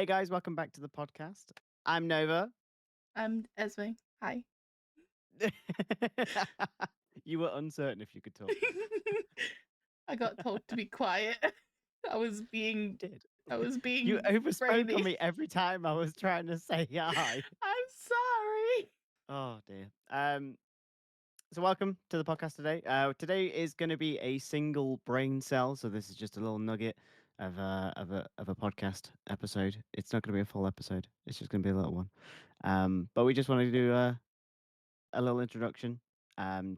Hey guys, welcome back to the podcast. I'm Nova. I'm Esme. Hi. You were uncertain if you could talk. I got told to be quiet. I was being You did. I was You being overspoke on brainy. me every time I was trying to say hi. I'm sorry. Oh dear. So welcome to the podcast today. Today is going to be a single brain cell. So this is just a little nugget of a podcast episode. It's not going to be a full episode. It's just going to be a little one. But we just wanted to do a little introduction.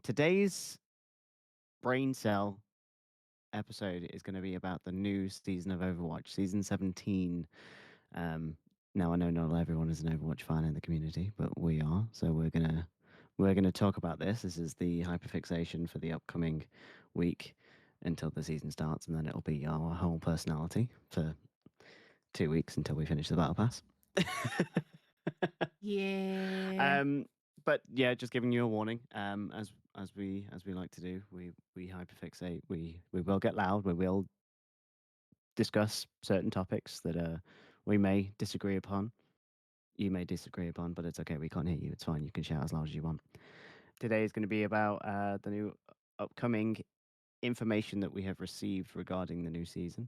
Today's brain cell episode is going to be about the new season of Overwatch, season 17. Now I know not everyone is an Overwatch fan in the community, but we are. So we're gonna talk about this. This is the hyperfixation for the upcoming week until the season starts, and then it'll be our whole personality for 2 weeks until we finish the battle pass. Yeah. But yeah, just giving you a warning. As we like to do, we hyperfixate. We will get loud. We will discuss certain topics that we may disagree upon. You may disagree upon, but it's okay. We can't hear you. It's fine. You can shout as loud as you want. Today is going to be about the new upcoming information that we have received regarding the new season.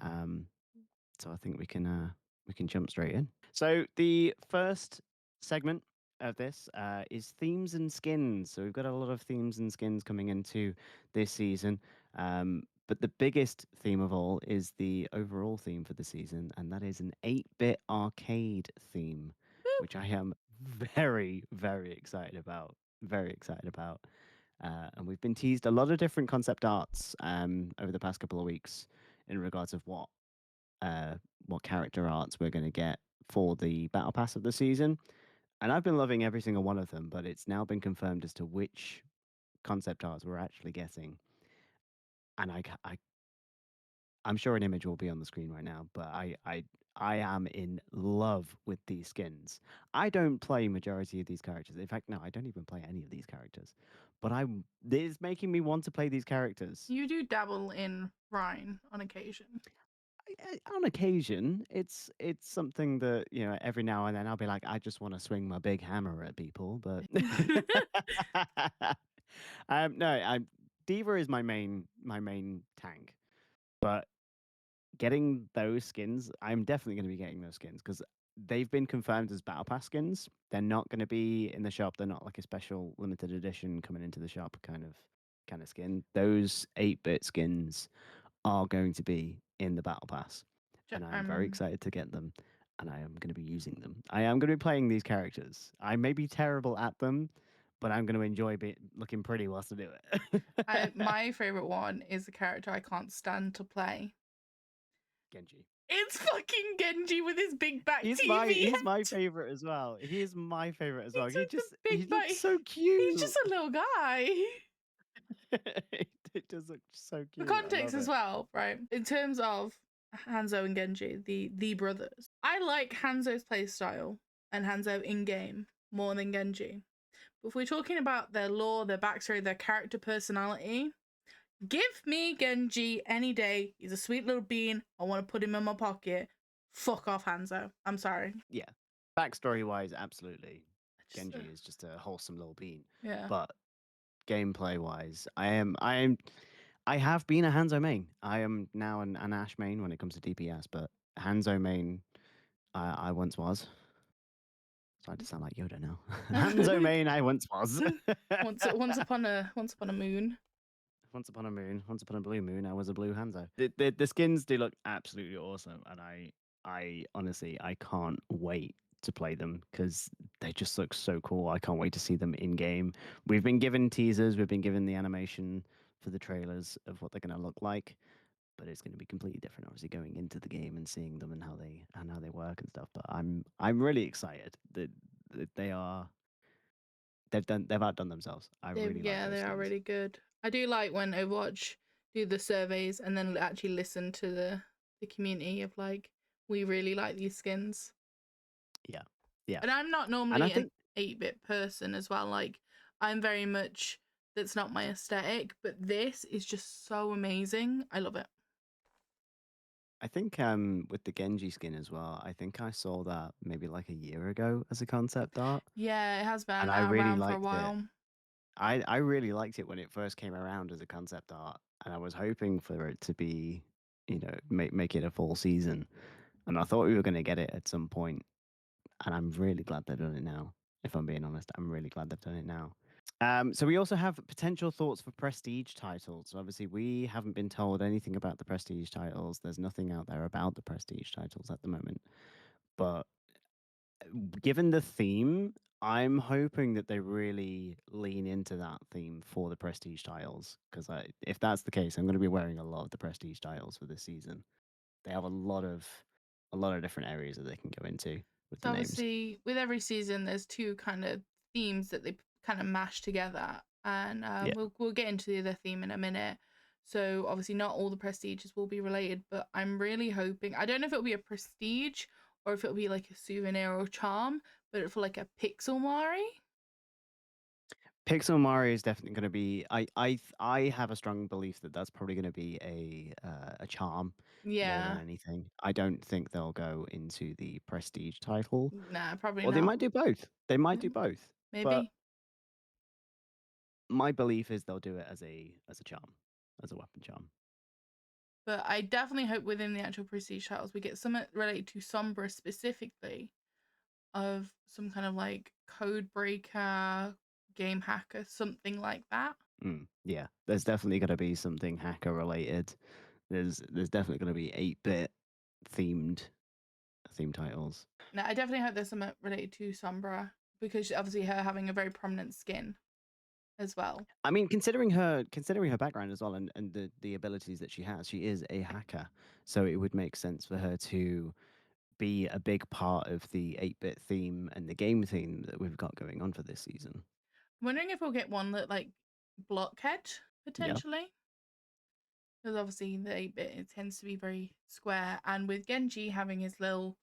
So I think we can jump straight in. So the first segment of this is themes and skins. So we've got a lot of themes and skins coming into this season. But the biggest theme of all is the overall theme for the season, and that is an 8-bit arcade theme, which I am very, very excited about. Very excited about. And we've been teased a lot of different concept arts over the past couple of weeks in regards of what character arts we're going to get for the battle pass of the season. And I've been loving every single one of them, but it's now been confirmed as to which concept arts we're actually getting. And I'm sure an image will be on the screen right now, but I am in love with these skins. I don't play majority of these characters. In fact, no, I don't even play any of these characters. But it's making me want to play these characters. You do dabble in Rhine on occasion. On occasion, it's something that every now and then I'll be like, I just want to swing my big hammer at people, but no, Diva is my main tank, but getting those skins, I'm definitely going to be getting those skins because they've been confirmed as battle pass skins. They're not going to be in the shop. They're not like a special limited edition coming into the shop kind of skin. Those 8-bit skins are going to be in the battle pass, and I'm very excited to get them, and I am going to be using them. I am going to be playing these characters. I may be terrible at them, but I'm going to enjoy looking pretty whilst I do it. My favorite one is the character I can't stand to play. Genji. It's fucking Genji with his big back He's TV. He's my favorite as well. He is my favorite as well. He big back. looks so cute. He's just a little guy. It does look so cute. For context as well, right? In terms of Hanzo and Genji, the brothers, I like Hanzo's playstyle and Hanzo in game more than Genji. But if we're talking about their lore, their backstory, their character personality, give me Genji any day. He's a sweet little bean. I want to put him in my pocket. Fuck off, Hanzo. I'm sorry. Yeah, backstory wise, absolutely. Genji is just a wholesome little bean. Yeah. But gameplay wise, I have been a Hanzo main. I am now an Ashe main when it comes to DPS, but Hanzo main, I once was. Starting to sound like Yoda now. Hanzo main, I once was. once upon a moon. Once upon a moon, once upon a blue moon, I was a blue Hanzo. The skins do look absolutely awesome, and I honestly I can't wait to play them because they just look so cool. I can't wait to see them in game. We've been given teasers, we've been given the animation for the trailers of what they're going to look like, but it's going to be completely different. Obviously, going into the game and seeing them and how they work and stuff. But I'm really excited that they've outdone themselves. I really like those they are skins. really good. I do like when Overwatch do the surveys and then actually listen to the community of like, we really like these skins. Yeah. And I'm not normally an 8-bit person as well. Like, I'm very much, that's not my aesthetic, but this is just so amazing. I love it. I think with the Genji skin as well, I think I saw that maybe like a year ago as a concept art, Yeah, it has and been I really around for a liked it. while. I really liked it when it first came around as a concept art, and I was hoping for it to be, make it a full season, and I thought we were going to get it at some point, and I'm really glad they've done it now. If I'm being honest, I'm really glad they've done it now. So we also have potential thoughts for prestige titles. So obviously, we haven't been told anything about the prestige titles. There's nothing out there about the prestige titles at the moment. But given the theme, I'm hoping that they really lean into that theme for the prestige titles. Because if that's the case, I'm going to be wearing a lot of the prestige titles for this season. They have a lot of different areas that they can go into with the So names. obviously, with every season, there's two kind of themes that they kind of mash together, and Yeah. we'll get into the other theme in a minute. So obviously, not all the prestiges will be related, but I'm really hoping. I don't know if it'll be a prestige or if it'll be like a souvenir or charm, but for like a pixel Mari. Pixel Mario is definitely going to be. I have a strong belief that that's probably going to be a charm more than Yeah, anything. I don't think they'll go into the prestige title, nah, probably or they not. might do both. They might do both, but Maybe. my belief is they'll do it as a charm, as a weapon charm. But I definitely hope within the actual prestige titles we get something related to Sombra specifically, of some kind of like code breaker, game hacker, something like that. Yeah, there's definitely going to be something hacker related. There's definitely going to be 8-bit themed theme titles. Now, I definitely hope there's something related to Sombra because obviously her having a very prominent skin as well. I mean, considering her background as well, and the abilities that she has, she is a hacker. So it would make sense for her to be a big part of the 8-bit theme and the game theme that we've got going on for this season. I'm wondering if we'll get one that like Blockhead Yeah. potentially. Because obviously the 8-bit it tends to be very square, and with Genji having his little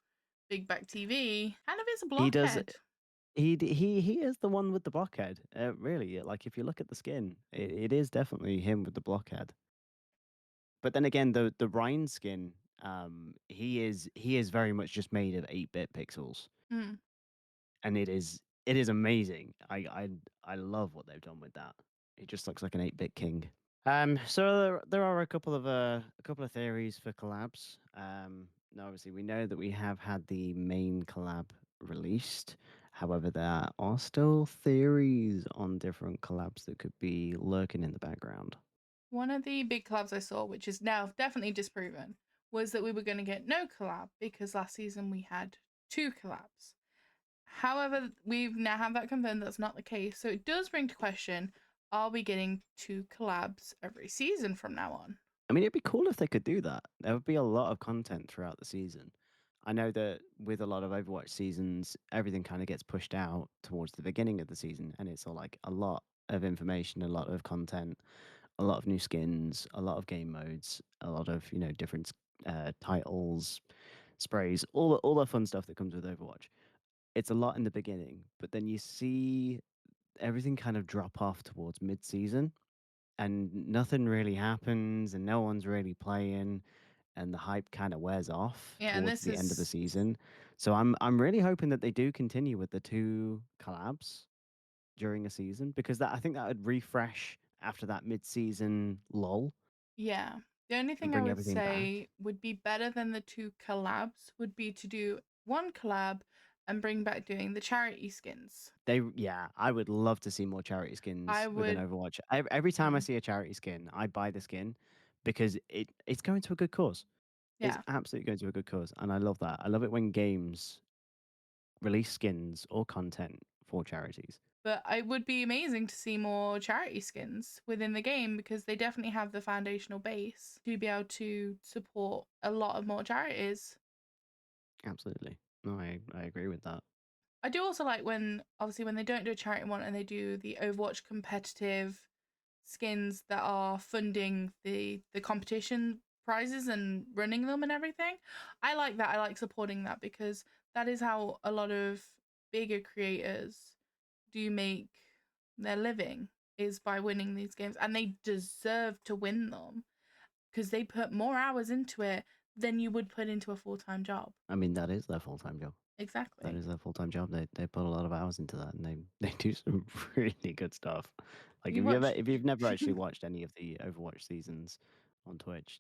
big back TV, kind of is a He does blockhead. he is the one with the blockhead. Really, like if you look at the skin, it is definitely him with the blockhead. But then again, the Ryan skin, he is very much just made of 8-bit pixels. Mm. And it is amazing. I love what they've done with that. It just looks like an 8-bit king. So there are a couple of theories for collabs. Now obviously we know that we have had the main collab released. However, there are still theories on different collabs that could be lurking in the background. One of the big collabs I saw, which is now definitely disproven, was that we were going to get no collab because last season we had two collabs. However, we've now had that confirmed that's not the case. So it does bring to question, are we getting two collabs every season from now on? I mean, it'd be cool if they could do that. There would be a lot of content throughout the season. I know that with a lot of Overwatch seasons, everything kind of gets pushed out towards the beginning of the season, and it's all like a lot of information, a lot of content, a lot of new skins, a lot of game modes, a lot of different titles, sprays, all the fun stuff that comes with Overwatch. It's a lot in the beginning, but then you see everything kind of drop off towards mid-season, and nothing really happens, and no one's really playing, and the hype kind of wears off Yeah, and towards this the end of the is, season. So I'm really hoping that they do continue with the two collabs during a season, because I think that would refresh after that mid-season lull yeah. The only and thing I bring would everything back. say would be better than the two collabs would be to do one collab and bring back doing the charity skins. Yeah, I would love to see more charity I skins within would, Overwatch. Every time I mm, see a charity skin, I buy the skin because it's going to a good cause. It's yeah. absolutely going to a good cause, and I love that. I love it when games release skins or content for charities. But it would be amazing to see more charity skins within the game because they definitely have the foundational base to be able to support a lot of more charities. Absolutely. No, I agree with that. I do also like when, obviously, when they don't do a charity one and they do the Overwatch competitive skins that are funding the competition prizes and running them and everything. I like that. I like supporting that because that is how a lot of bigger creators do make their living, is by winning these games, and they deserve to win them because they put more hours into it than you would put into a full-time job. I mean, that is their full-time job. That Exactly. is their full-time job. They put a lot of hours into that, and they do some really good stuff. Like You watch if you've never actually watched any of the Overwatch seasons on Twitch,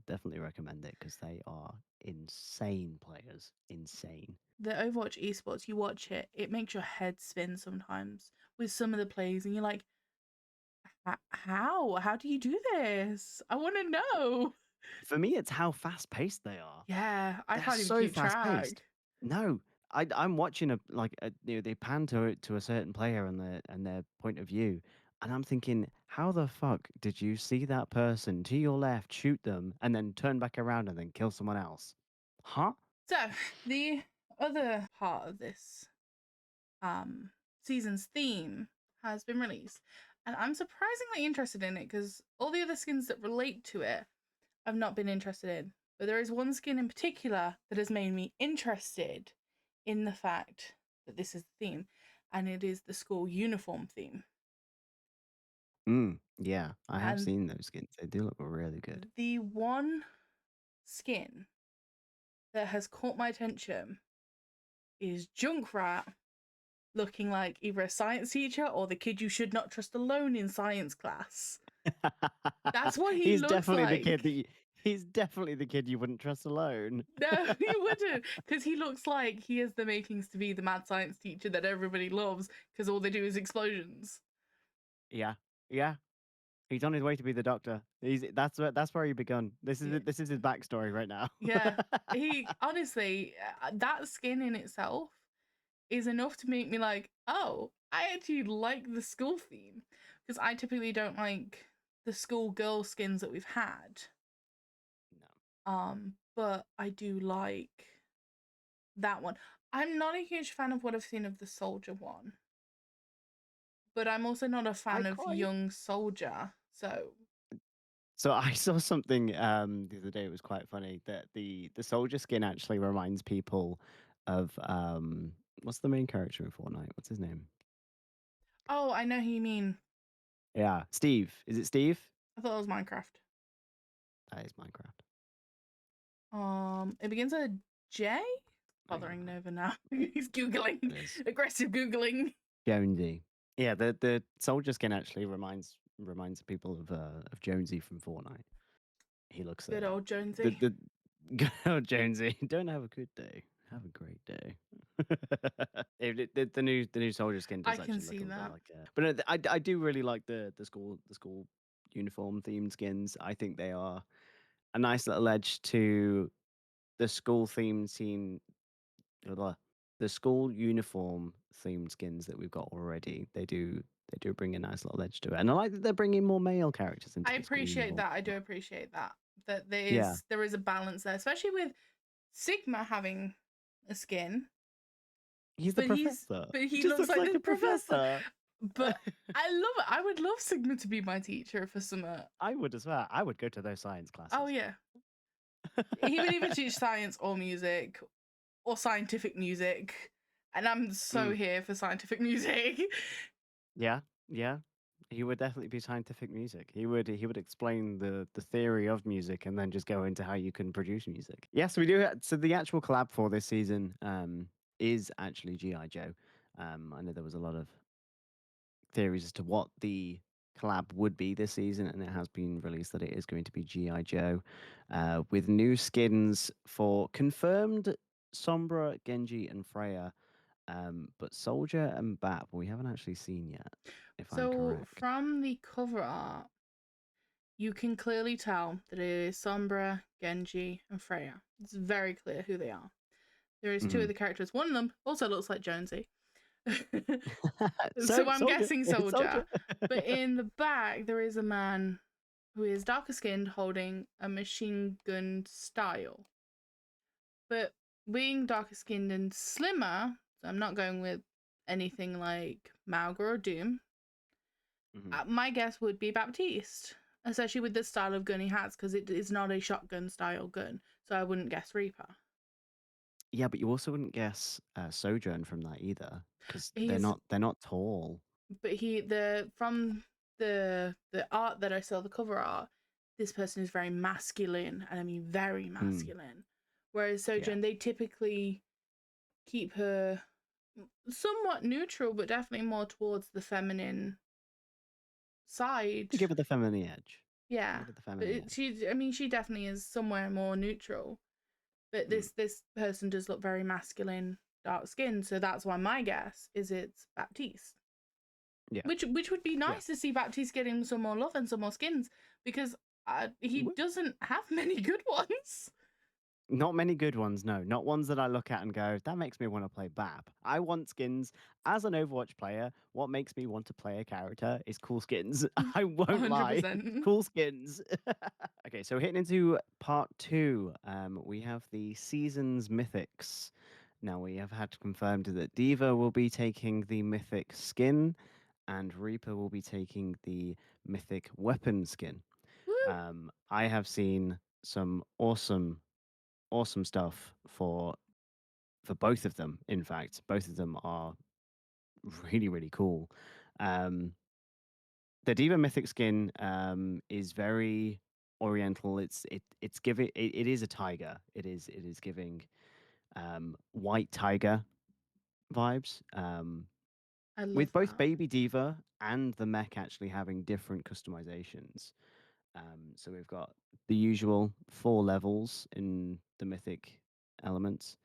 definitely recommend it because they are insane players. Insane. the Overwatch esports, you watch it, it makes your head spin sometimes with some of the plays, and you're like, how? How do you do this? I want to know. For me, it's how fast-paced they are. Yeah, I They're can't even so keep track. fast-paced. No, I'm watching they pan to a certain player and their point of view, and I'm thinking, how the fuck did you see that person to your left, shoot them, and then turn back around and then kill someone else? Huh? So, the other part of this season's theme has been released, and I'm surprisingly interested in it because all the other skins that relate to it I've not been interested in. But there is one skin in particular that has made me interested in the fact that this is the theme, and it is the school uniform theme. Yeah, I have And seen those skins. They do look really good. the one skin that has caught my attention is Junkrat looking like either a science teacher or the kid you should not trust alone in science class. That's what he He's looks definitely the kid like. that he's definitely the kid you wouldn't trust alone. No, you wouldn't, because he looks like he has the makings to be the mad science teacher that everybody loves because all they do is explosions. Yeah, yeah. He's on his way to be the doctor. That's where he begun. Yeah. This is his backstory right now. Yeah. He honestly, that skin in itself is enough to make me like, oh, I actually like the school theme because I typically don't like the school girl skins that we've had. No. But I do like that one. I'm not a huge fan of what I've seen of the soldier one, but I'm also not a I fan of quite. young soldier. So, So I saw something the other day. It was quite funny that the soldier skin actually reminds people of what's the main character in Fortnite? What's his name? oh, I know who you mean. Yeah, Steve. Is it Steve? I thought it was Minecraft. That is Minecraft. It begins with a J. Oh, you're Bothering right. Nova now. He's googling, It is aggressive googling. Jonesy. Yeah, the soldier skin actually reminds people of Jonesy from Fortnite. He looks Good old Jonesy. the good old Jonesy. Don't have a good day. Have a great day. The new soldier skin I does can actually look see a bit that. like but no, I do really like the school uniform themed skins. I think they are a nice little edge to the school themed scene. blah, The school uniform themed skins that we've got already. They do bring a nice little edge to it, and I like that they're bringing more male characters into I the school appreciate uniform. that. I do appreciate that. That Yeah, there is a balance there, especially with Sigma having a skin, he's the professor. but He he just looks looks like like the a professor. professor. But I love it. I would love Sigma to be my teacher for summer. I would as well. I would go to those science Oh classes. yeah. He would either teach science or music or scientific music. And I'm so Mm, here for scientific music. yeah, yeah. He would definitely be scientific music. He would explain the theory of music and then just go into how you can produce music. Yes, we do. So the actual collab for this season is actually GI Joe. I know there was a lot of theories as to what the collab would be this season, and it has been released that it is going to be GI Joe, with new skins for confirmed Sombra, Genji, and Freya. But Soldier and Bat, we haven't actually seen yet, if I'm So correct. from the cover art, you can clearly tell that it is Sombra, Genji, and Freya. It's very clear who they are. There is two Mhm. of the characters. One of them also looks like Jonesy. So So I'm Soldier, guessing it's Soldier. Soldier. But in the back, there is a man who is darker skinned holding a machine gun style. But being darker skinned and slimmer, so I'm not going with anything like Mauga or Doom. Mhm. My guess would be Baptiste, especially with the style of gun he has, because it is not a shotgun style gun. So I wouldn't guess Reaper. Yeah, but you also wouldn't guess Sojourn from that either, because He's they're not tall. but he the from the art that I saw, the cover art, this person is very masculine, and I mean very Mm, masculine. Whereas yeah. Sojin, they typically keep her somewhat neutral, but definitely more towards the feminine side. Give it the feminine edge. Yeah, Give it the but feminine edge. I mean, she definitely is somewhere more neutral. But Mm, this person does look very masculine, dark skinned, so that's why my guess is it's Baptiste. yeah. Which would be Yeah. nice to see Baptiste getting some more love and some more skins, because he doesn't have many good ones. Not many good ones, no. Not ones that I look at and go, that makes me want to play BAP. I want skins. As an Overwatch player, what makes me want to play a character is cool skins. I won't lie. 100%. Cool skins. Okay, so hitting into part two, we have the season's mythics. Now we have had confirmed that Diva will be taking the mythic skin, and Reaper will be taking the mythic weapon skin. Woo! I have seen some awesome stuff for both of them. In fact, both of them are really cool. Um, the Diva Mythic skin is very oriental. It's giving it is a tiger. It is giving white tiger vibes. I love With both that. Baby Diva and the mech actually having different customizations. So we've got the usual 4 levels in the mythic elements.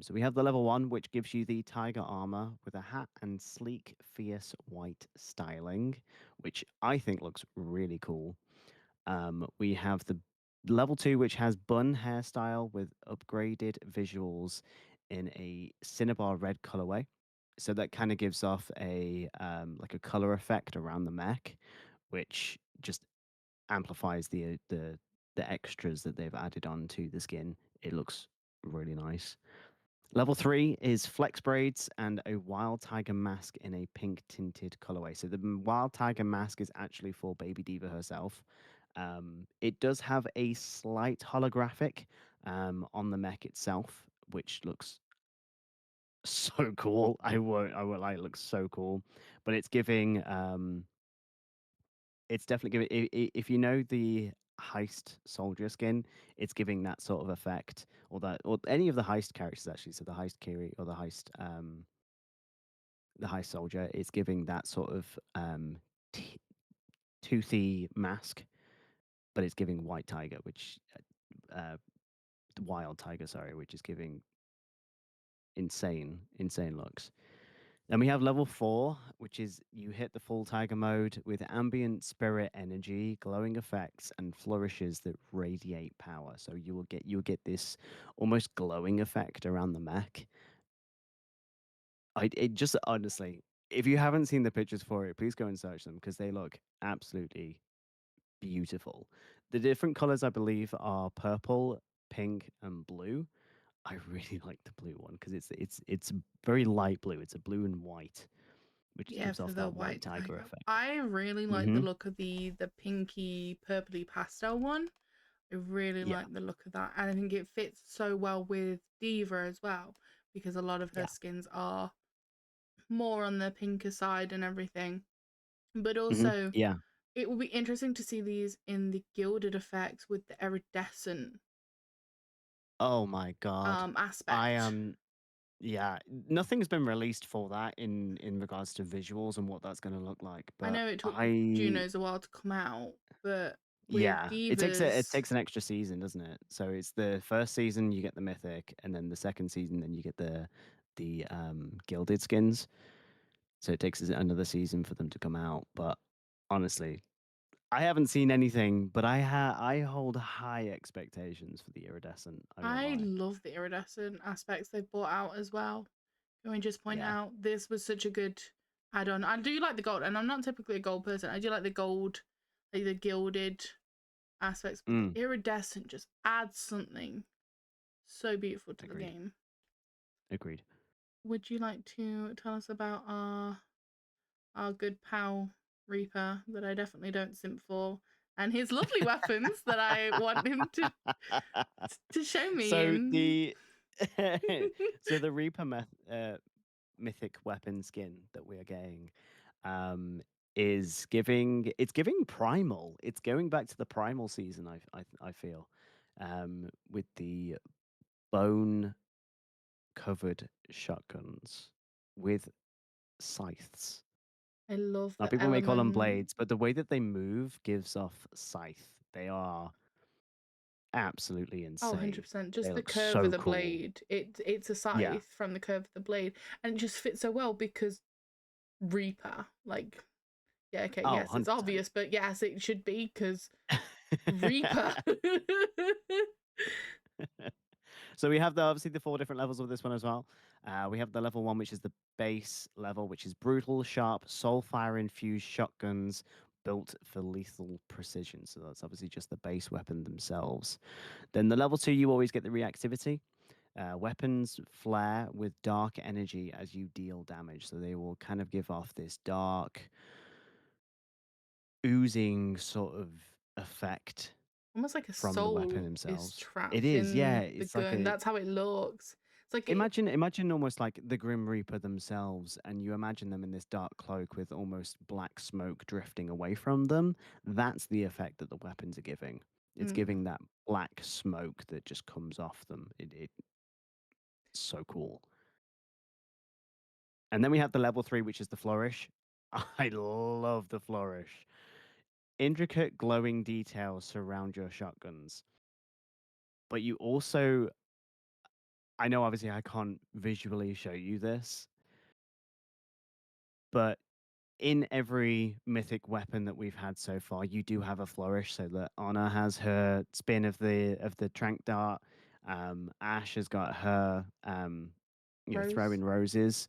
So we have the level 1, which gives you the tiger armor with a hat and sleek, fierce white styling, which I think looks really cool. We have the level 2, which has bun hairstyle with upgraded visuals in a cinnabar red colorway. So that kind of gives off a like a color effect around the mech, which just amplifies the extras that they've added on to the skin. It looks really nice. Level 3 is flex braids and a wild tiger mask in a pink tinted colorway. So the wild tiger mask is actually for Baby Diva herself. It does have a slight holographic on the mech itself, which looks so cool. I won't lie, it looks so cool. But it's definitely giving. If you know the heist soldier skin, it's giving that sort of effect, or any of the heist characters actually. So the heist Kiri or the heist soldier, it's giving that sort of t- toothy mask, but it's giving white tiger, which wild tiger, sorry, which is giving insane looks. Then we have level 4, which is you hit the full tiger mode with ambient spirit energy, glowing effects, and flourishes that radiate power. So you'll get this almost glowing effect around the mech. It just honestly, if you haven't seen the pictures for it, please go and search them because they look absolutely beautiful. The different colors I believe are purple, pink, and blue. I really like the blue one because it's very light blue. It's a blue and white, which Yeah, gives for off the that white white tiger tiger. effect. I really like the Mm-hmm. look of the pinky purpley pastel one. I really Yeah, like the look of that. And I think it fits so well with Diva as well, because a lot of her yeah. skins are more on the pinker side and everything. But Mm-hmm. also, Yeah. it will be interesting to see these in the gilded effects with the iridescent Oh my God. I aspect. am. Yeah, nothing's been released for that in regards to visuals and what that's going to look like. I But know it took I, Juno's a while to come out, but with yeah, it Divas, takes an extra season, doesn't it? So it's the first season you get the mythic, and then the second season then you get the gilded skins. So it takes another season for them to come out. But honestly, I haven't seen anything, but I hold high expectations for the iridescent. I won't I lie. love the iridescent aspects they've brought out as well. Can we just point Yeah. out this was such a good add-on? I do like the gold, and I'm not typically a gold person. I do like the gold, like the gilded aspects, but the Mm, iridescent just adds something so beautiful to the agreed. game. Agreed. Would you like to tell us about our good pal Reaper that I definitely don't simp for, and his lovely weapons that I want him to show me So in? the so the Reaper mythic weapon skin that we are getting um, is giving primal. It's going back to the primal season. I feel with the bone covered shotguns with scythes. I love Now the people may call them element. blades, but the way that they move gives off scythe. They are absolutely Oh, insane. 100%. They Just the look curve of so the cool. blade. It's a Yeah. scythe from the curve of the blade, and it just fits so well because Reaper. Like, yeah, okay, Oh, yes, it's 100%. obvious, but yes, it should be because Reaper. So we have obviously the four different levels of this one as well. We have the level one, which is the base level, which is brutal, sharp, soulfire infused shotguns built for lethal precision. So that's obviously just the base weapon themselves. Then the level two, you always get the reactivity. Weapons flare with dark energy as you deal damage. So they will kind of give off this dark, oozing sort of effect Almost like a from the weapon soul is themselves. It trapped is, yeah. in the It's like gun. a That's how it looks. It's like it. imagine almost like the Grim Reaper themselves, and you imagine them in this dark cloak with almost black smoke drifting away from them. That's the effect that the weapons are giving. It's Mm. giving that black smoke that just comes off them. It's so cool. And then we have the level three, which is the flourish. I love the flourish. Intricate glowing details surround your shotguns, but you also, I know obviously I can't visually show you this, but in every mythic weapon that we've had so far, you do have a flourish. So that Anna has her spin of the trank dart. Ash has got her Rose. throwing roses.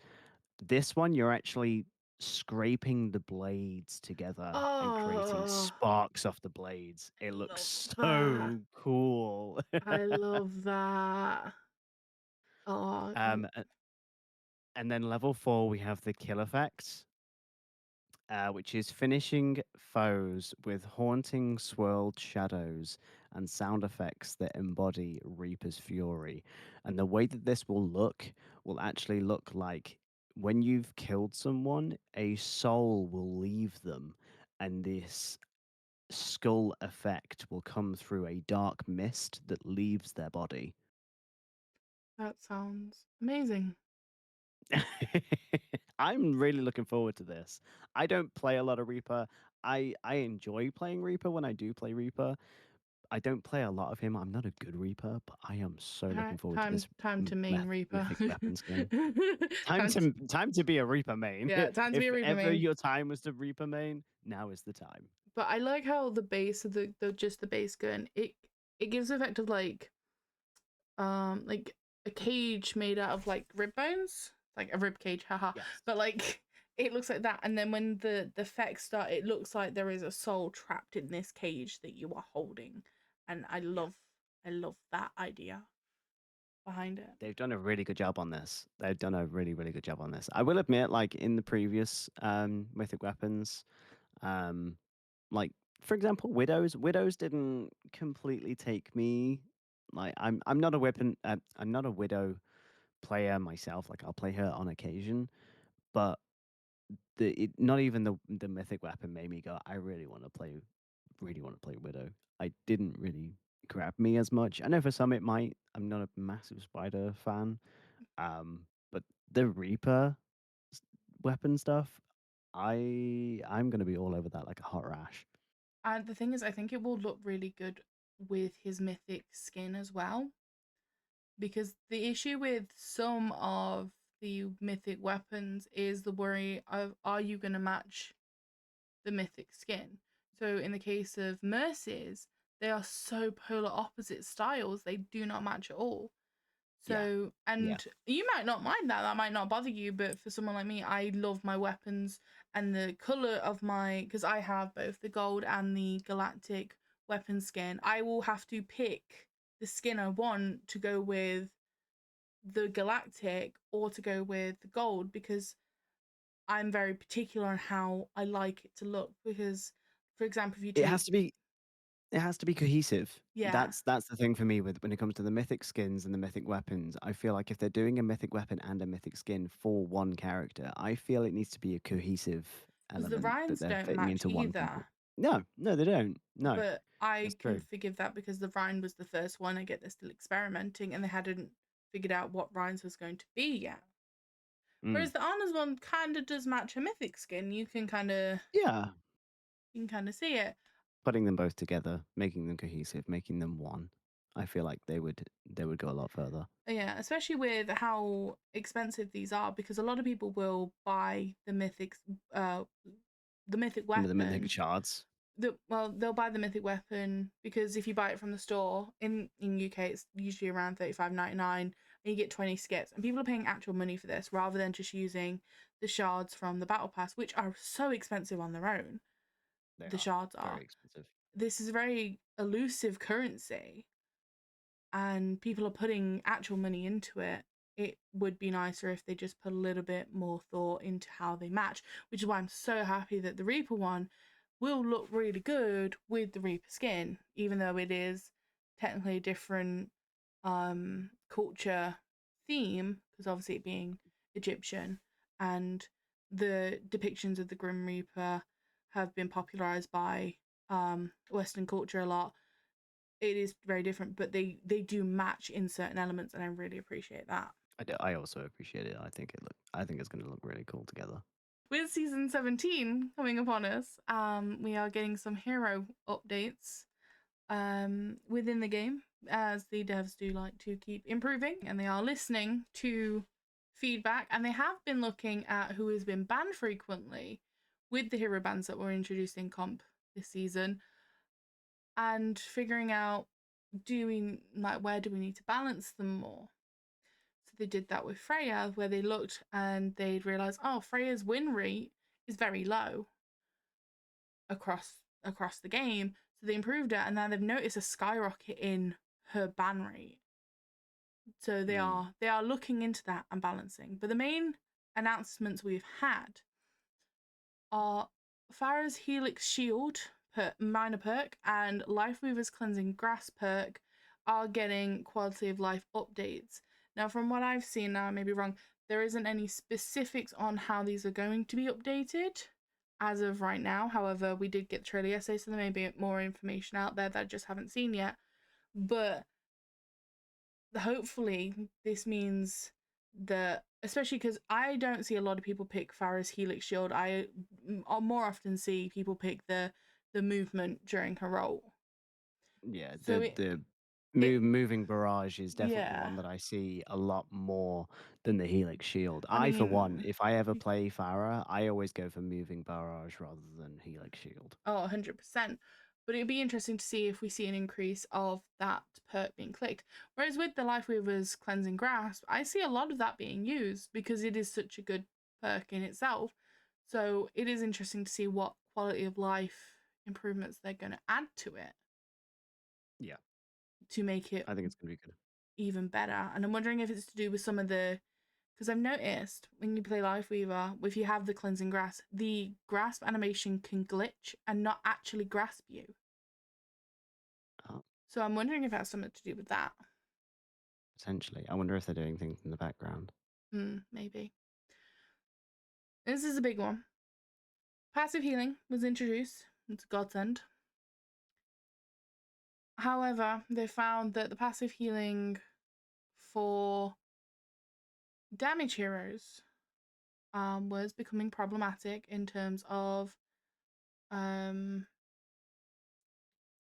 This one, you're actually scraping the blades together and creating Oh, sparks off the blades. It I looks love that. so cool. I love that. Oh, And then level four, we have the kill effects, which is finishing foes with haunting swirled shadows and sound effects that embody Reaper's fury. And the way that this will actually look like when you've killed someone, a soul will leave them, and this skull effect will come through a dark mist that leaves their body. that sounds amazing. I'm really looking forward to this. I don't play a lot of Reaper. I enjoy playing Reaper when I do play Reaper. I don't play a lot of him. I'm not a good Reaper, but I am so looking forward to this Time to main Reaper. mythic weapon skin. time to Time to be a Reaper main. yeah, time to be If a Reaper ever main. your time was to Reaper main, now is the time. But I like how the base of the just the base gun it gives the effect of like a cage made out of like rib bones, like a rib cage, haha. Yes. But like it looks like that, and then when the effects start, it looks like there is a soul trapped in this cage that you are holding, and Yeah. I love that idea behind it. They've done a really good job on this. They've done a really, really good job on this. I will admit, like in the previous mythic weapons, um, like for example, widows. Widows didn't completely take me. Like I'm not a weapon. I'm not a widow player myself. Like I'll play her on occasion, but not even the mythic weapon made me go. I really want to play widow. I didn't really grab me as much. I know for some it might. I'm not a massive spider fan, but the Reaper weapon stuff, I'm gonna be all over that like a hot rash. And the thing is, I think it will look really good with his mythic skin as well, because the issue with some of the mythic weapons is the worry of, are you going to match the mythic skin? So in the case of Mercy's, they are so polar opposite styles, they do not match at all. Yeah, So, yeah. and you might not mind that, that might not bother you, but for someone like me, I love my weapons and the color of my, because I have both the gold and the galactic weapon skin. I will have to pick the skin I want to go with the galactic or to go with the gold, because I'm very particular on how I like it to look. Because, for example, if you It take, has to be it has to be cohesive. yeah, That's the thing for me with when it comes to the mythic skins and the mythic weapons. I feel like if they're doing a mythic weapon and a mythic skin for one character, I feel it needs to be a cohesive because the element that Ryans they're don't fitting match into one combo. either. No, no, they don't. No, But I that's can true. forgive that because the Rhine was the first one. I get they're still experimenting and they hadn't figured out what Rhines was going to be yet. Mm. Whereas the Honors one kind of does match a Mythic skin. Yeah, You can kind of see it. putting them both together, making them cohesive, making them one. I feel like they would go a lot further. Yeah, especially with how expensive these are, because a lot of people will buy uh, the Mythic The Mythic weapon. shards. They'll buy the Mythic weapon because if you buy it from the store in UK, it's usually around $35.99, and you get 20 skips. And people are paying actual money for this rather than just using the shards from the battle pass, which are so expensive on their own. They The are shards very are. expensive. This is a very elusive currency, and people are putting actual money into it. It would be nicer if they just put a little bit more thought into how they match, which is why I'm so happy that the Reaper one will look really good with the Reaper skin, even though it is technically a different culture theme, because obviously it being Egyptian, and the depictions of the Grim Reaper have been popularized by Western culture a lot. It is very different, but they do match in certain elements, and I really appreciate that. I also appreciate it. I think it's going to look really cool together. With season 17 coming upon us, we are getting some hero updates within the game, as the devs do like to keep improving, and they are listening to feedback, and they have been looking at who has been banned frequently with the hero bans that were introduced in comp this season, and figuring out where do we need to balance them more. So they did that with Freya, where they looked and they'd realized, oh, Freya's win rate is very low across the game. So they improved it, and now they've noticed a skyrocket in her ban rate. So Mm. they are looking into that and balancing. But the main announcements we've had are Farah's Helix Shield minor perk and Lifeweaver's Cleansing Grass perk are getting quality of life updates. Now, from what I've seen, now I may be wrong, there isn't any specifics on how these are going to be updated as of right now. However, we did get the trailer yesterday, so there may be more information out there that I just haven't seen yet. But hopefully, this means that, especially because I don't see a lot of people pick Farah's Helix Shield. I'll more often see people pick the movement during her role. Yeah, So the it moving barrage is definitely yeah. one that I see a lot more than the Helix Shield. I I, for one, mean, if I ever play Farah, I always go for moving barrage rather than Helix Shield. oh, 100%. But it'd be interesting to see if we see an increase of that perk being clicked. Whereas with the Lifeweaver's Cleansing Grasp, I see a lot of that being used because it is such a good perk in itself. So it is interesting to see what quality of life improvements they're going to add to it Yeah, to make it I think it's going to be good. even better. And I'm wondering if it's to do with some of the, because I've noticed when you play Lifeweaver, if you have the Cleansing Grass, the grasp animation can glitch and not actually grasp you. Oh, So I'm wondering if that's something to do with that. potentially. I wonder if they're doing things in the background. Maybe. This is a big one. Passive healing was introduced. It's a godsend. However, they found that the passive healing for damage heroes was becoming problematic in terms of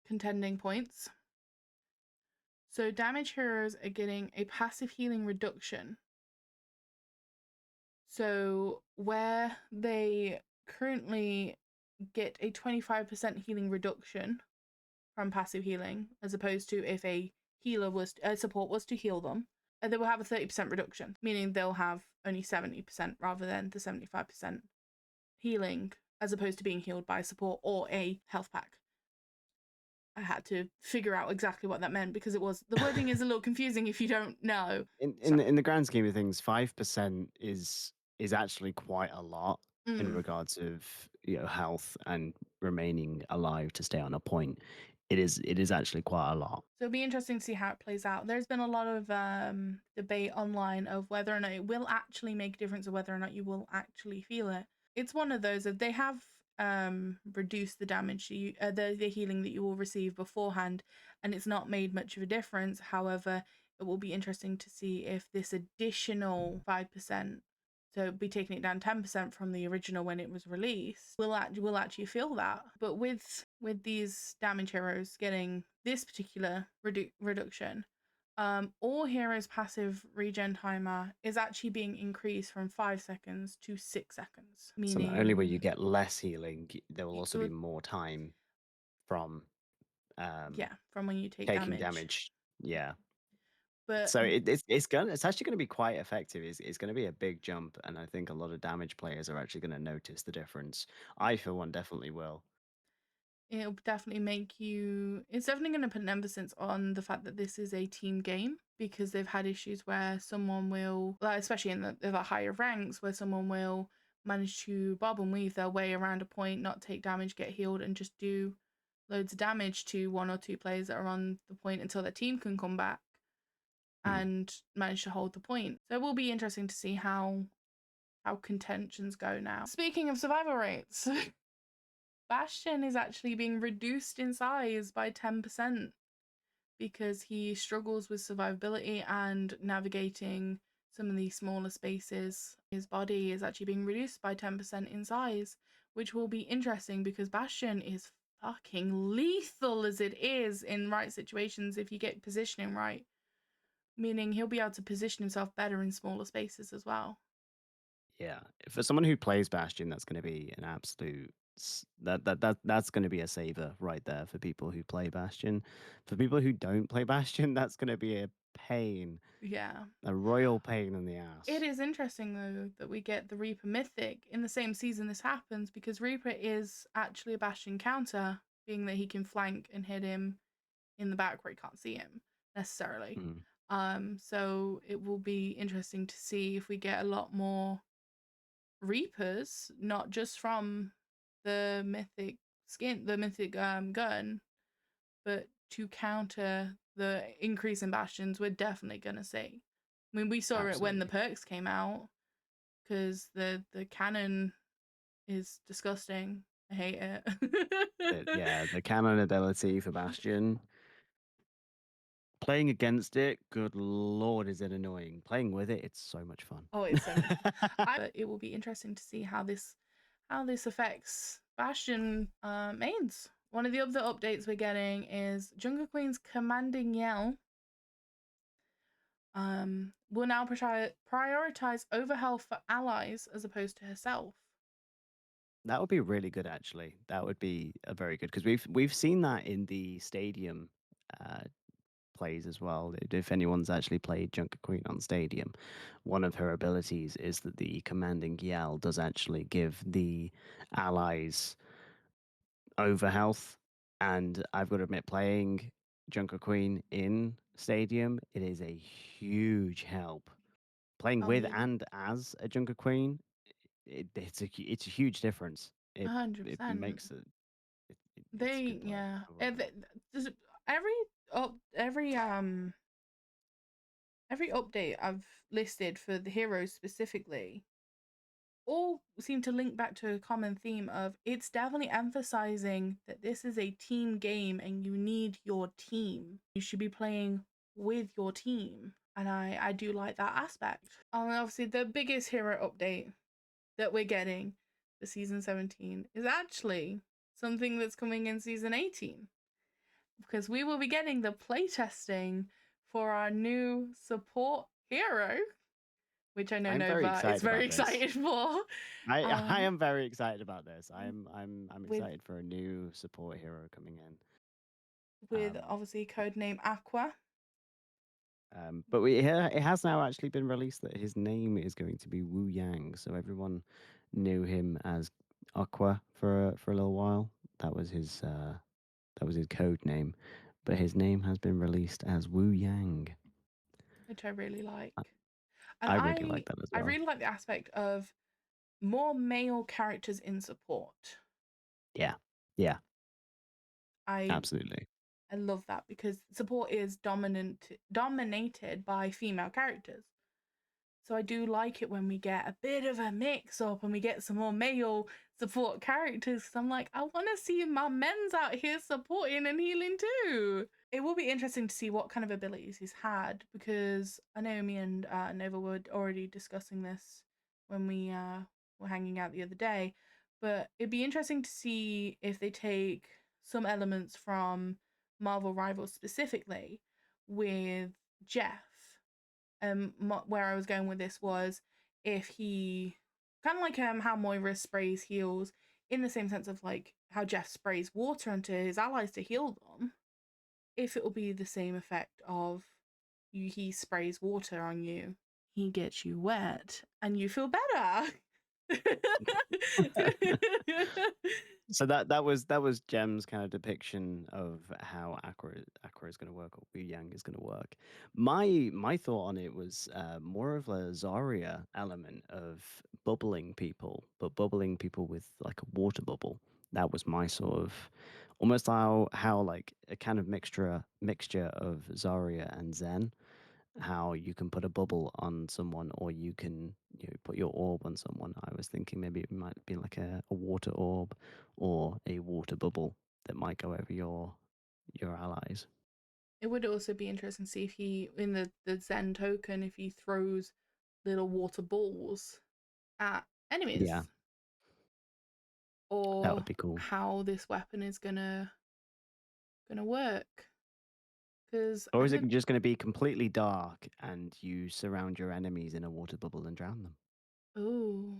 contending points. So damage heroes are getting a passive healing reduction. So where they currently get a 25% healing reduction from passive healing, as opposed to if a support was to heal them, they will have a 30% reduction, meaning they'll have only 70% rather than the 75% healing, as opposed to being healed by support or a health pack. I had to figure out exactly what that meant because the wording is a little confusing if you don't know. So, In the grand scheme of things, 5% is actually quite a lot in mm. regards of health and remaining alive to stay on a point. It is actually quite a lot. So it'll be interesting to see how it plays out. There's been a lot of debate online of whether or not it will actually make a difference or whether or not you will actually feel it. it's one of those that they have reduced the damage the healing that you will receive beforehand, and it's not made much of a difference. However, it will be interesting to see if this additional 5%, so be taking it down 10% from the original when it was released, will actually feel that. But with these damage heroes getting this particular reduction, all heroes' passive regen timer is actually being increased from 5 seconds to 6 seconds, So not only will you meaning get less healing, there will it also be would, more time from um, yeah, from when you take taking damage. damage. Yeah. But So it's actually gonna be quite effective. It's gonna be a big jump, and I think a lot of damage players are actually gonna notice the difference. I, for one, definitely will. it'll definitely make you, it's definitely going to put an emphasis on the fact that this is a team game, because they've had issues where someone will, like, especially in the higher ranks, where someone will manage to bob and weave their way around a point, not take damage, get healed, and just do loads of damage to one or two players that are on the point until their team can come back Hmm. and manage to hold the point. So it will be interesting to see how contentions go now. Speaking of survival rates, Bastion is actually being reduced in size by 10% because he struggles with survivability and navigating some of these smaller spaces. His body is actually being reduced by 10% in size, which will be interesting because Bastion is fucking lethal as it is in right situations if you get positioning right, meaning he'll be able to position himself better in smaller spaces as well. Yeah, for someone who plays Bastion, that's going to be an absolute that's going to be a saver right there for people who play Bastion. For people who don't play Bastion, that's going to be a pain, Yeah. a royal pain in the It ass. is interesting though that we get the Reaper Mythic in the same season this happens, because Reaper is actually a Bastion counter, being that he can flank and hit him in the back where he can't see him necessarily. Mm. So it will be interesting to see if we get a lot more Reapers, not just from the mythic gun, but to counter the increase in bastions we're definitely gonna see. I mean, we saw it when the Absolutely. perks came out, because the cannon is disgusting. I hate it. Yeah, the cannon ability for Bastion. Playing against it, good lord, is it annoying. Playing with it, it's so much fun. Oh, it's so much fun. But it will be interesting to see how this affects Bastion mains. One of the other updates we're getting is Jungle Queen's commanding yell will now prioritize overhealth for allies as opposed to herself. That would be really good, actually. That would be a very good because we've seen that in the stadium uh, plays as well. If anyone's actually played Junker Queen on Stadium, one of her abilities is that the commanding yell does actually give the allies overhealth. And I've got to admit, playing Junker Queen in Stadium, it is a huge help. Playing Oh with yeah, and as a Junker Queen, it's a huge difference. It 100%. makes it, it's a They good play yeah. overall. Every up every update I've listed for the heroes specifically all seem to link back to a common theme of, it's definitely emphasizing that this is a team game and you need your team. You should be playing with your team. And I do like that aspect. And obviously the biggest hero update that we're getting for season 17 is actually something that's coming in season 18. Because we will be getting the playtesting for our new support hero, which I know I'm very Nova is excited very about this. excited for. I Um, am very excited about this. I'm with excited for a new support hero coming in. Um, obviously codename Aqua. but it has now actually been released that his name is going to be Wu Yang. So everyone knew him as Aqua for a little while. That was his code name, but his name has been released as Wu Yang. Which I really like. I And I really like that as I well. really like the aspect of more male characters in support. Yeah, yeah, I absolutely. I love that because support is dominated by female characters. So I do like it when we get a bit of a mix up and we get some more male support characters. Cause I'm like, I want to see my men's out here supporting and healing too. It will be interesting to see what kind of abilities he's had, because I know me and Nova were already discussing this when we were hanging out the other day. But it'd be interesting to see if they take some elements from Marvel Rivals specifically with Jeff. Where I was going with this was if he kind of like how Moira sprays heals, in the same sense of like how Jeff sprays water onto his allies to heal them. If it will be the same effect of he sprays water on you, he gets you wet, and you feel better. So that was Jem's kind of depiction of how Aqua is going to work, or Wu Yang is going to work. My thought on it was more of a Zarya element of bubbling people, but bubbling people with like a water bubble. That was my sort of almost how like a kind of mixture of Zarya and Zen, how you can put a bubble on someone, or you can put your orb on someone. I was thinking maybe it might be like a water orb or a water bubble that might go over your allies. It would also be interesting to see if he, in the Zen token, if he throws little water balls at Yeah, enemies, that would or be cool. how this weapon is gonna work. Because Or I is it did. just going to be completely dark and you surround your enemies in a water bubble and drown Oh,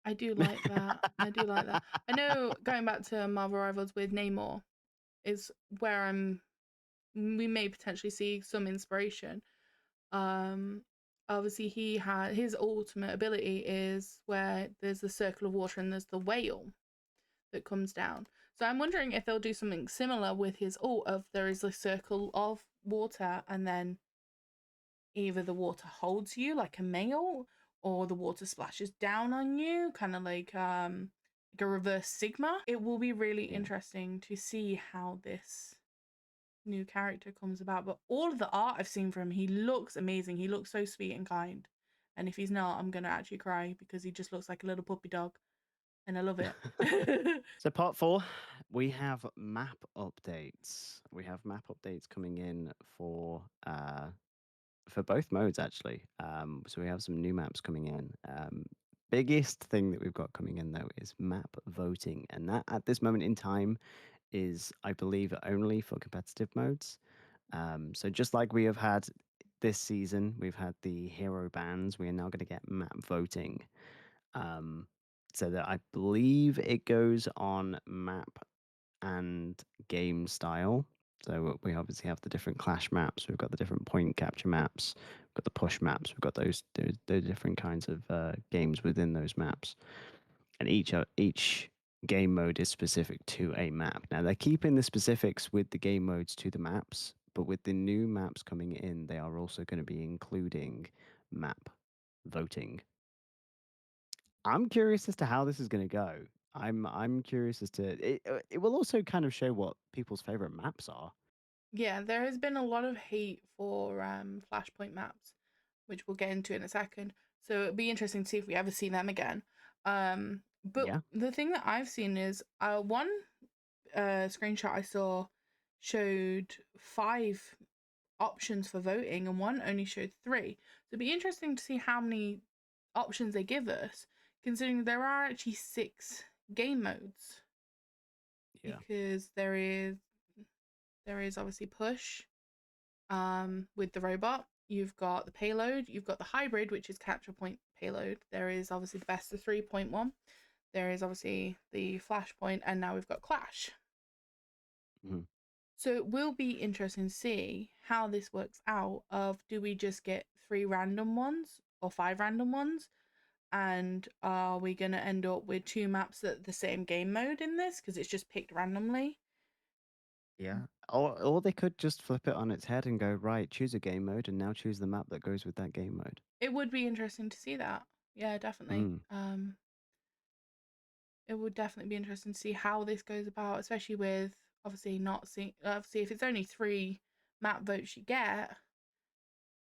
I do them? like that. I do like that. I know, going back to Marvel Rivals with Namor is where we may potentially see some inspiration. Um, Obviously he had his ultimate ability is where there's the circle of water and there's the whale that comes down. So I'm wondering if they'll do something similar with his ult of there is a circle of water, and then either the water holds you like a male, or the water splashes down on you, kind of like a reverse Sigma. It will be really Yeah. interesting to see how this new character comes about. But all of the art I've seen from him, he looks amazing. He looks so sweet and kind. And if he's not, I'm gonna actually cry, because he just looks like a little puppy dog, and I love it. So part four, we have map updates. We have map updates coming in for both modes actually. So we have some new maps coming in. Biggest thing that we've got coming in though is map voting, and that at this moment in time is, I believe, only for competitive modes. So just like we have had this season, we've had the hero bans. We are now going to get map voting. Um, so that I believe it goes on map and game style. So we obviously have the different clash maps. We've got the different point capture maps. We've got the push maps. We've got those different kinds of games within those maps, and each game mode is specific to a map. Now they're keeping the specifics with the game modes to the maps, but with the new maps coming in, they are also going to be including map voting. I'm curious as to how this is going to go. I'm curious as to it will also kind of show what people's favorite maps are. Yeah, there has been a lot of hate for Flashpoint maps, which we'll get into in a second. So it'll be interesting to see if we ever see them again. But Yeah. the thing that I've seen is one screenshot I saw showed 5 options for voting, and one only showed 3. So it'd be interesting to see how many options they give us, considering there are actually 6 game modes. Yeah. Because there is obviously push, with the robot. You've got the payload, you've got the hybrid, which is capture point payload. There is obviously the best of 3.1. There is obviously the flashpoint, and now we've got clash. Mhm. So it will be interesting to see how this works out. Of, do we just get 3 random ones or 5 random ones? And are we going to end up with 2 maps that are the same game mode in this, because it's just picked randomly? Yeah. Or they could just flip it on its head and go, right, choose a game mode and now choose the map that goes with that game mode. It would be interesting to see that. Yeah, definitely. Mm. It would definitely be interesting to see how this goes about, especially with obviously not seeing, obviously if it's only 3 map votes you get,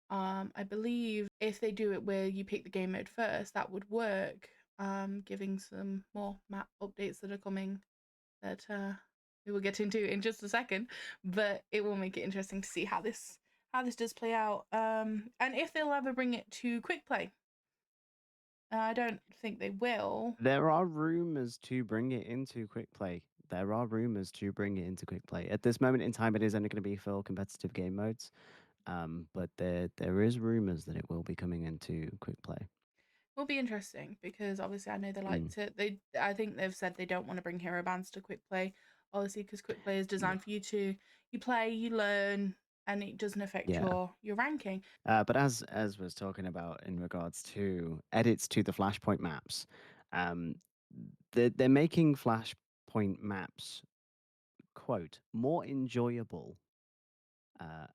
I believe if they do it where you pick the game mode first, that would work. Giving some more map updates that are coming that we will get into in just a second, but it will make it interesting to see how this does play out. And if they'll ever bring it to quick play. I don't think they will. There are rumors to bring it into quick play. There are rumors to bring it into quick play. At this moment in time, it is only going to be for competitive game modes. But there is rumors that it will be coming into quick play. Will be interesting because obviously I know they like Mm. to. I think they've said they don't want to bring hero bands to quick play, obviously because quick play is Yeah. designed for you to play, you learn, and it doesn't affect Yeah. your ranking. But as was talking about in regards to edits to the Flashpoint maps, um, they're making Flashpoint maps quote more enjoyable,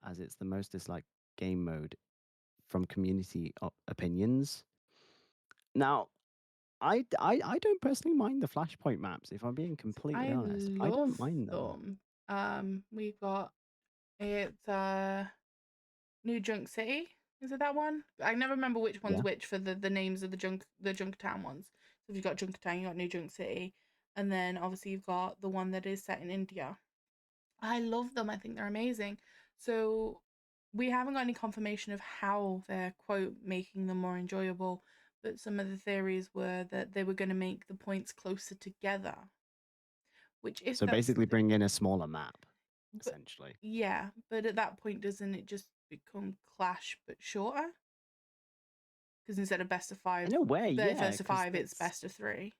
as it's the most disliked game mode from community opinions. Now, I don't personally mind the Flashpoint maps, if I'm being completely I honest. I love don't mind them. them. We've got it's New Junk City. Is it that one? I never remember which one's Yeah. which for the names of the Junktown ones. So if you've got Junktown, you got New Junk City, and then obviously you've got the one that is set in India. I love them. I think they're amazing. So we haven't got any confirmation of how they're quote making them more enjoyable, but some of the theories were that they were going to make the points closer together. Which, if So that's basically bring in a smaller map, but essentially. yeah, but at that point, doesn't it just become Clash but shorter? Because instead of best of five, In a way, the yeah, first of because five, it's that's best of three,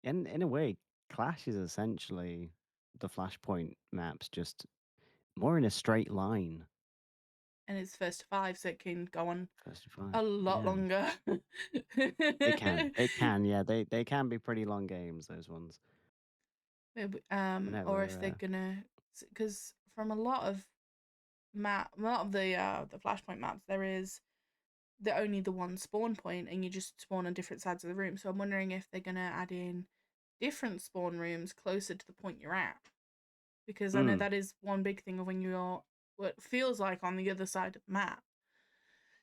in a way, Clash is essentially the Flashpoint maps, just more in a straight line. and it's first of five, so it can go on First to five. a lot Yeah. longer. It can. It can, yeah. They can be pretty long games, those ones. Or if they're Whenever gonna, because from a lot of the Flashpoint maps, there is only the one spawn point, and you just spawn on different sides of the room. So I'm wondering if they're gonna add in different spawn rooms closer to the point you're at, because I know that is one big thing of when you're what feels like on the other side of the map.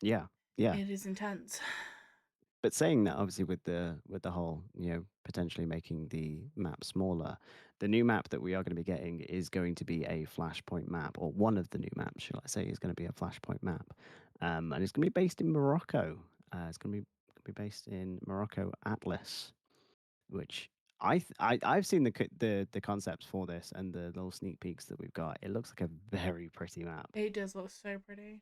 yeah, yeah. It is intense. But saying that, obviously, with the whole, potentially making the map smaller, the new map that we are going to be getting is going to be a Flashpoint map, or one of the new maps, shall I say, is going to be a Flashpoint map, and it's going to be based in Morocco. It's going to be based in Morocco Atlas, which I've seen the concepts for this and the little sneak peeks that we've got. It looks like a very pretty map. It does look so pretty.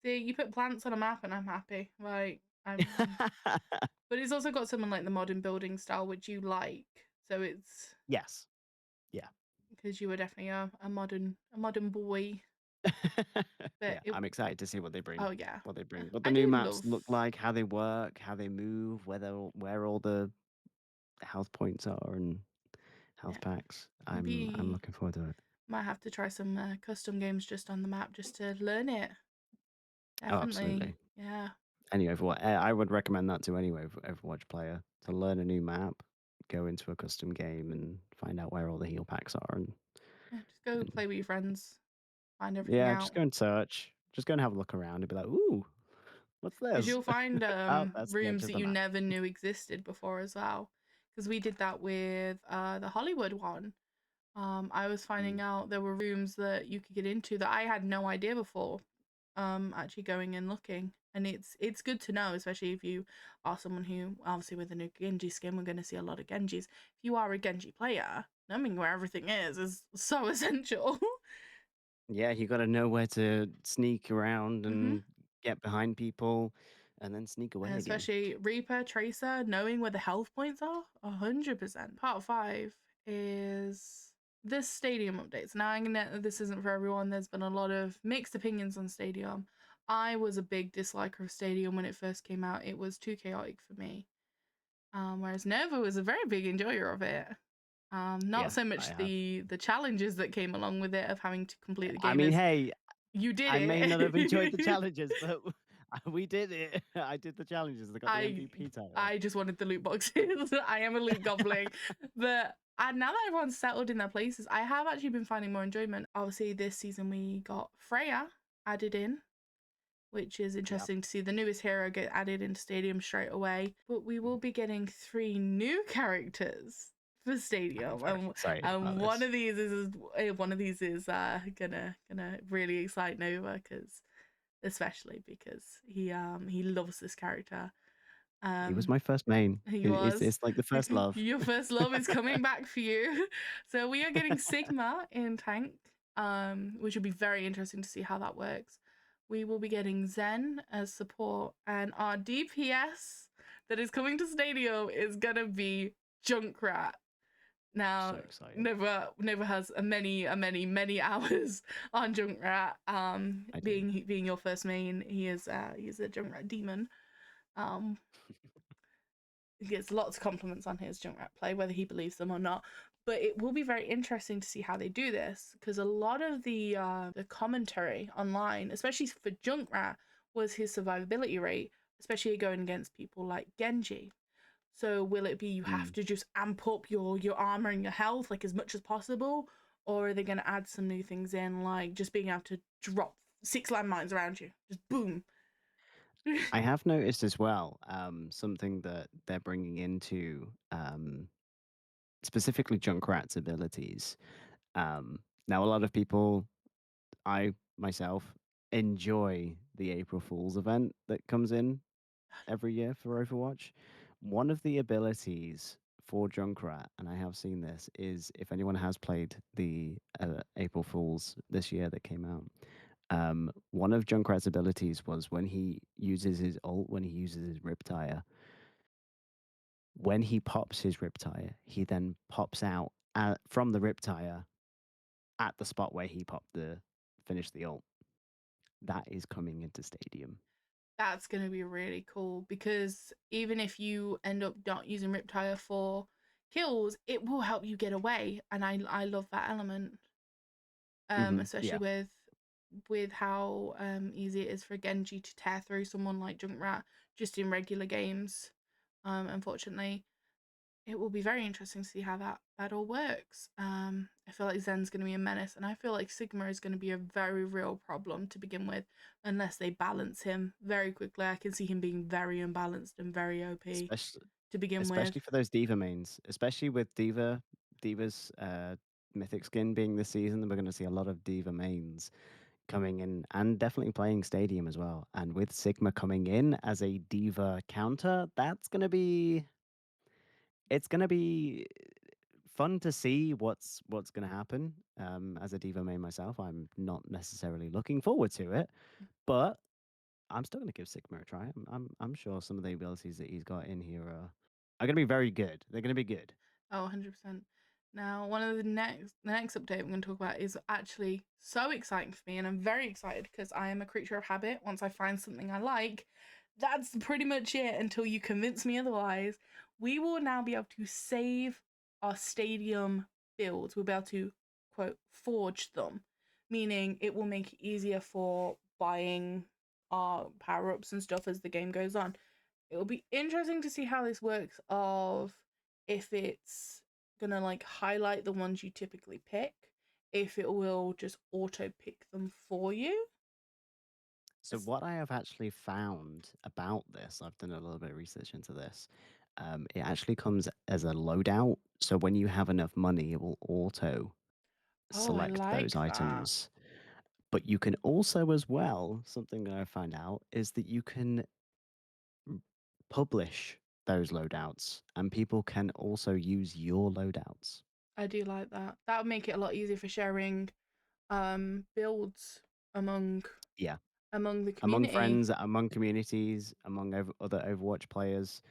See, you put plants on a map and I'm happy. Like but it's also got something like the modern building style which you like. So it's Yes. Yeah. because you were definitely a modern boy. But Yeah, I'm excited to see what they bring. oh yeah. What they bring. What the I new do maps love look like, how they work, how they move, where all the health points are and health yeah. packs. I'm Maybe looking forward to it. might have to try some custom games just on the map just to learn it. Oh, Definitely. absolutely. Yeah. Any Overwatch, I would recommend that to any Overwatch player to learn a new map, go into a custom game, and find out where all the heal packs are, Yeah, just go and play with your friends, find everything yeah, just out. go and search, just go and have a look around and be like, ooh, what's Because this? you'll find Oh, that's the edge rooms of that the you map. never knew existed before as well. Because we did that with the Hollywood one. I was finding Mm. out there were rooms that you could get into that I had no idea before. Actually going and looking, and it's good to know, especially if you are someone who obviously with the new Genji skin, we're going to see a lot of Genjis. If you are a Genji player, knowing where everything is so essential. Yeah, you got to know where to sneak around hmm and get behind people, and then sneak And away again. especially Reaper, Tracer, knowing where the health points are, 100%. Part 5 is this stadium updates. Now, this isn't for everyone. There's been a lot of mixed opinions on Stadium. I was a big disliker of Stadium when it first came out. It was too chaotic for me. Whereas Nova was a very big enjoyer of it. Not Yeah, so I much have. the challenges that came along with it of having to complete the I game mean, as hey, you did I may not have enjoyed the it. challenges, but we did it. I did the challenges. I got the I MVP title. I just wanted the loot boxes. I am a loot goblin. But now that everyone's settled in their places, I have actually been finding more enjoyment. Obviously, this season we got Freya added in. which is Yep. interesting to see the newest hero get added into Stadium straight away. But we will be getting 3 new characters for I'm Stadium, very excited and about one this. of these is gonna really excite Nova, because especially because he loves this character. He was Um, my first main. he was. It's like the first love. Your first love is coming back for you. So we are getting Sigma in tank, which will be very interesting to see how that works. We will be getting Zen as support, and our DPS that is coming to Stadium is gonna be Junkrat. So Now, excited. Nova has many hours on Junkrat. I do. Being your first main, he's a Junkrat demon. Um, he gets lots of compliments on his Junkrat play, whether he believes them or not. But it will be very interesting to see how they do this, because a lot of the commentary online, especially for Junkrat, was his survivability rate, especially going against people like Genji. So will it be you have Mm. to just amp up your armor and your health like as much as possible, or are they going to add some new things in, like just being able to drop 6 landmines around you, just boom? I have noticed as well something that they're bringing into specifically Junkrat's abilities. Now, a lot of people, I myself, enjoy the April Fool's event that comes in every year for Overwatch. One of the abilities for Junkrat, and I have seen this, is if anyone has played the April Fools this year that came out, one of Junkrat's abilities was when he uses his ult, when he uses his Riptire, when he pops his Riptire, he then pops out from the Riptire at the spot where he popped finished the ult. That is coming into Stadium. That's going to be really cool, because even if you end up not using Riptire for kills, it will help you get away, and I love that element. Especially Yeah. with how easy it is for Genji to tear through someone like Junkrat just in regular games. Unfortunately, it will be very interesting to see how that all works. I feel like Zen's going to be a menace, and I feel like Sigma is going to be a very real problem to begin with, unless they balance him very quickly. I can see him being very unbalanced and very OP Especially to begin with. especially for those diva mains, especially with Diva's mythic skin being this season, we're going to see a lot of diva mains coming in and definitely playing Stadium as well. And with Sigma coming in as a diva counter, it's going to be fun to see what's going to happen. As a diva main myself, I'm not necessarily looking forward to it, but I'm still going to give Sigma a try. I'm sure some of the abilities that he's got in here are going to be very good. They're going to be good. Oh, 100%. Now, one of the next update we're going to talk about is actually so exciting for me, and I'm very excited because I am a creature of habit. Once I find something I like, that's pretty much it until you convince me otherwise. We will now be able to save our Stadium builds. We'll be able to, quote, forge them, meaning it will make it easier for buying our power-ups and stuff as the game goes on. It will be interesting to see how this works, of if it's gonna like highlight the ones you typically pick, if it will just auto pick them for you. So what I have actually found about this, I've done a little bit of research into this. It actually comes as a loadout. So when you have enough money, it will auto Oh, I select those like that. items. But you can also, as well, something that I found out is that you can publish those loadouts, and people can also use your loadouts. I do like that. That would make it a lot easier for sharing builds among Yeah, the among community. friends, among communities, among other Overwatch players,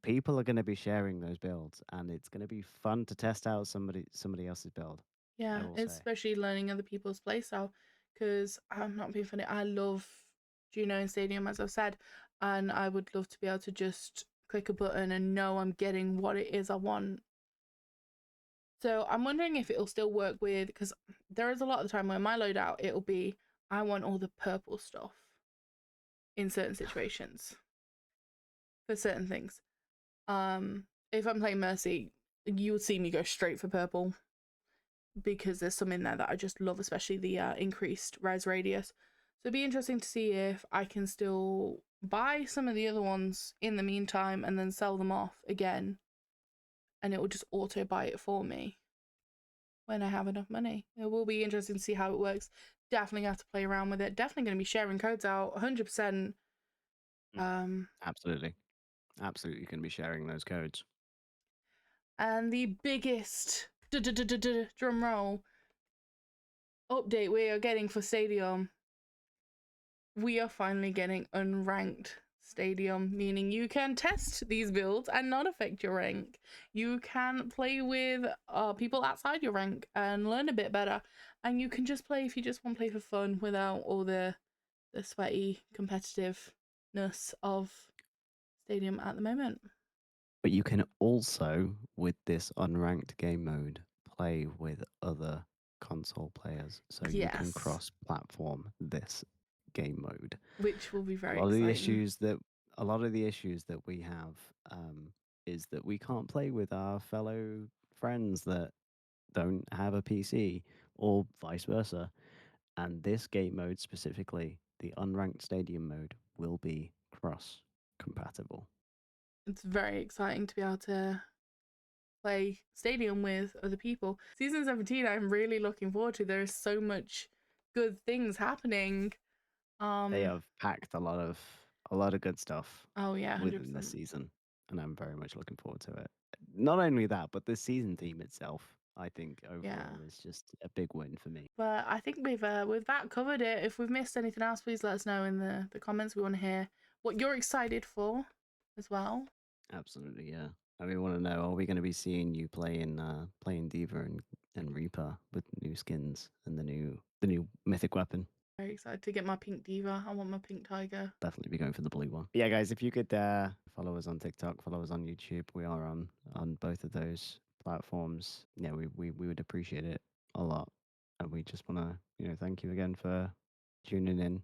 people are going to be sharing those builds, and it's going to be fun to test out somebody else's build. I Yeah, will say. especially learning other people's playstyle. Because I'm not being funny, I love Juno and Stadium, as I've said, and I would love to be able to just click a button and know I'm getting what it is I want. So I'm wondering if it'll still work with, because there is a lot of the time where my loadout, it'll be, I want all the purple stuff in certain situations for certain things. If I'm playing Mercy, you would see me go straight for purple, because there's some in there that I just love, especially the increased res radius. it'd be interesting to see if I can still buy some of the other ones in the meantime and then sell them off again, and it will just auto buy it for me when I have enough money. It will be interesting to see how it works. Definitely have to play around with it. Definitely going to be sharing codes out 100%. Absolutely. Absolutely going to be sharing those codes. And the biggest drum roll update we are getting for Stadium, we are finally getting unranked Stadium, meaning you can test these builds and not affect your rank. You can play with people outside your rank and learn a bit better, and you can just play if you just want to play for fun without all the sweaty competitiveness of Stadium at the moment. But you can also, with this unranked game mode, play with other console players. So you can Yes, cross-platform this game mode. which will be A very lot of the exciting. issues that we have is that we can't play with our fellow friends that don't have a PC, or vice versa. And this game mode specifically, the unranked stadium mode, will be cross compatible. It's very exciting to be able to play Stadium with other people. Season 17, I'm really looking forward to. There is so much good things happening. They have packed a lot of good stuff Oh yeah, within this 100%. season, and I'm very much looking forward to it. Not only that, but the season theme itself, I think Yeah. overall is just a big win for me. But I think we've with that covered it. If we've missed anything else, please let us know in the comments. We want to hear what you're excited for as well. Absolutely, yeah. And we want to know: are we going to be seeing you playing Diva and Reaper with new skins and the new mythic weapon? Very excited to get my pink diva. I want my pink tiger. Definitely be going for the blue one. But yeah, guys, if you could follow us on TikTok, follow us on YouTube. We are on both of those platforms. Yeah, we would appreciate it a lot, and we just want to thank you again for tuning in,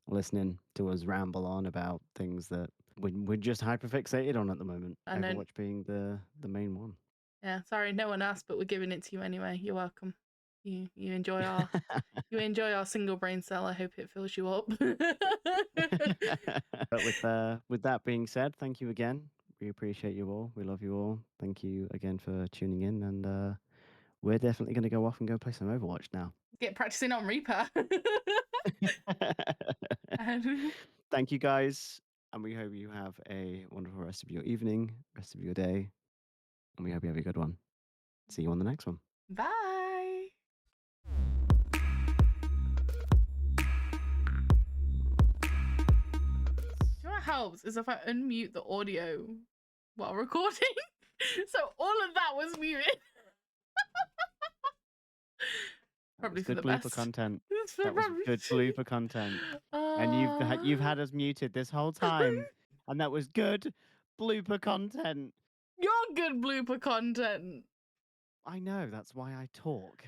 listening to us ramble on about things that we're just hyperfixated on at the moment. And then Overwatch being the main one. yeah, sorry, no one asked, but we're giving it to you anyway. You're welcome. You enjoy our single brain cell. I hope it fills you up. But with that being said, thank you again. We appreciate you all. We love you all. Thank you again for tuning in, and we're definitely going to go off and go play some Overwatch now. Get practicing on Reaper. Thank you guys, and we hope you have a wonderful rest of your evening, rest of your day, and we hope you have a good one. See you on the next one. Bye. You know what helps is if I unmute the audio while recording. So all of that was muted. Probably for Good the blooper best. content. That was good blooper content. And you've had us muted this whole time, and that was good blooper content. You're good blooper content. I know, that's why I talk.